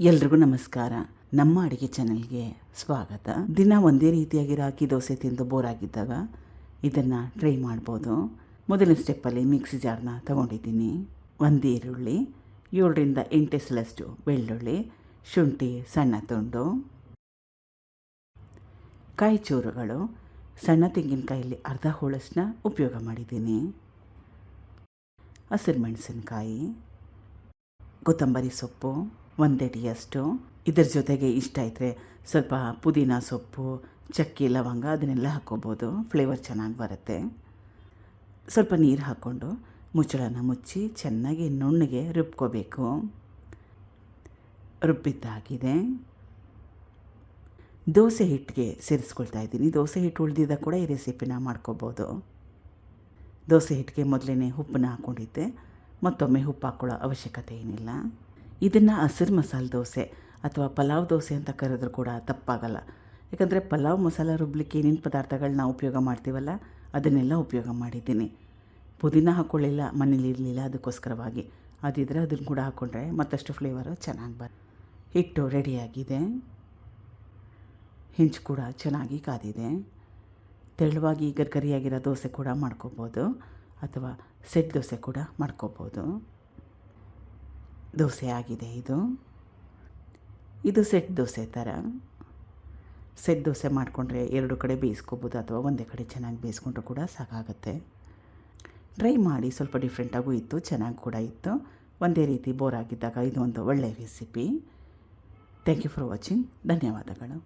ಎಲ್ರಿಗೂ ನಮಸ್ಕಾರ. ನಮ್ಮ ಅಡುಗೆ ಚಾನಲ್ಗೆ ಸ್ವಾಗತ. ದಿನ ಒಂದೇ ರೀತಿಯಾಗಿರೋ ಅಕ್ಕಿ ದೋಸೆ ತಿಂದು ಬೋರ್ ಆಗಿದ್ದಾಗ ಇದನ್ನು ಟ್ರೈ ಮಾಡ್ಬೋದು. ಮೊದಲನೇ ಸ್ಟೆಪ್ಪಲ್ಲಿ ಮಿಕ್ಸಿ ಜಾರ್ನ ತೊಗೊಂಡಿದ್ದೀನಿ. 1 ಈರುಳ್ಳಿ, 7ರಿಂದ 8 ಎಸಳಷ್ಟು ಬೆಳ್ಳುಳ್ಳಿ, ಶುಂಠಿ ಸಣ್ಣ ತುಂಡು, ಕಾಯಿ ಚೂರುಗಳು, ಸಣ್ಣ ತೆಂಗಿನಕಾಯಲ್ಲಿ ಅರ್ಧ ಹೋಳಷ್ಟನ್ನ ಉಪಯೋಗ ಮಾಡಿದ್ದೀನಿ, ಹಸಿರು ಮೆಣಸಿನಕಾಯಿ, ಕೊತ್ತಂಬರಿ ಸೊಪ್ಪು 1 ಅಡಿಯಷ್ಟು. ಇದರ ಜೊತೆಗೆ ಇಷ್ಟ ಇದ್ದರೆ ಸ್ವಲ್ಪ ಪುದೀನ ಸೊಪ್ಪು, ಚಕ್ಕೆ, ಲವಂಗ ಅದನ್ನೆಲ್ಲ ಹಾಕ್ಕೋಬೋದು, ಫ್ಲೇವರ್ ಚೆನ್ನಾಗಿ ಬರುತ್ತೆ. ಸ್ವಲ್ಪ ನೀರು ಹಾಕ್ಕೊಂಡು ಮುಚ್ಚಳನ ಮುಚ್ಚಿ ಚೆನ್ನಾಗಿ ನುಣ್ಣಗೆ ರುಬ್ಕೋಬೇಕು. ರುಬ್ಬಿದ್ದಾಗಿದೆ. ದೋಸೆ ಹಿಟ್ಟಿಗೆ ಸೇರಿಸ್ಕೊಳ್ತಾ ಇದ್ದೀನಿ. ದೋಸೆ ಹಿಟ್ಟು ಉಳಿದಿದ್ದ ಕೂಡ ಈ ರೆಸಿಪಿನ ಮಾಡ್ಕೋಬೋದು. ದೋಸೆ ಹಿಟ್ಟಿಗೆ ಮೊದಲೇ ಉಪ್ಪನ್ನ ಹಾಕ್ಕೊಂಡಿದ್ದೆ, ಮತ್ತೊಮ್ಮೆ ಉಪ್ಪು ಹಾಕ್ಕೊಳ್ಳೋ ಅವಶ್ಯಕತೆ ಏನಿಲ್ಲ. ಇದನ್ನು ಹಸಿರು ಮಸಾಲೆ ದೋಸೆ ಅಥವಾ ಪಲಾವ್ ದೋಸೆ ಅಂತ ಕರೆದ್ರೂ ಕೂಡ ತಪ್ಪಾಗಲ್ಲ. ಯಾಕಂದರೆ ಪಲಾವ್ ಮಸಾಲ ರುಬ್ಲಿಕ್ಕೆ ಏನೇನು ಪದಾರ್ಥಗಳನ್ನ ಉಪಯೋಗ ಮಾಡ್ತೀವಲ್ಲ ಅದನ್ನೆಲ್ಲ ಉಪಯೋಗ ಮಾಡಿದ್ದೀನಿ. ಪುದೀನ ಹಾಕ್ಕೊಳ್ಳಿಲ್ಲ, ಮನೇಲಿ ಇರಲಿಲ್ಲ, ಅದಕ್ಕೋಸ್ಕರವಾಗಿ. ಅದಿದ್ದರೆ ಅದನ್ನು ಕೂಡ ಹಾಕ್ಕೊಂಡ್ರೆ ಮತ್ತಷ್ಟು ಫ್ಲೇವರು ಚೆನ್ನಾಗಿ ಹಿಟ್ಟು ರೆಡಿಯಾಗಿದೆ. ಹೆಂಚು ಕೂಡ ಚೆನ್ನಾಗಿ ಕಾದಿದೆ. ತೆಳುವಾಗಿ ಗರ್ಗರಿಯಾಗಿರೋ ದೋಸೆ ಕೂಡ ಮಾಡ್ಕೋಬೋದು ಅಥವಾ ಸೆಟ್ ದೋಸೆ ಕೂಡ ಮಾಡ್ಕೋಬೋದು. ದೋಸೆ ಆಗಿದೆ. ಇದು ಸೆಟ್ ದೋಸೆ ಥರ. ಸೆಟ್ ದೋಸೆ ಮಾಡಿಕೊಂಡ್ರೆ 2 ಕಡೆ ಬೇಯಿಸ್ಕೋಬೋದು ಅಥವಾ ಒಂದೇ ಕಡೆ ಚೆನ್ನಾಗಿ ಬೇಯಿಸ್ಕೊಂಡ್ರೂ ಕೂಡ ಸಾಕಾಗುತ್ತೆ. ಟ್ರೈ ಮಾಡಿ. ಸ್ವಲ್ಪ ಡಿಫ್ರೆಂಟಾಗೂ ಇತ್ತು, ಚೆನ್ನಾಗಿ ಕೂಡ ಇತ್ತು. ಒಂದೇ ರೀತಿ ಬೋರ್ ಆಗಿದ್ದಾಗ ಇದು ಒಂದು ಒಳ್ಳೆಯ recipe. Thank you for watching. ಧನ್ಯವಾದಗಳು.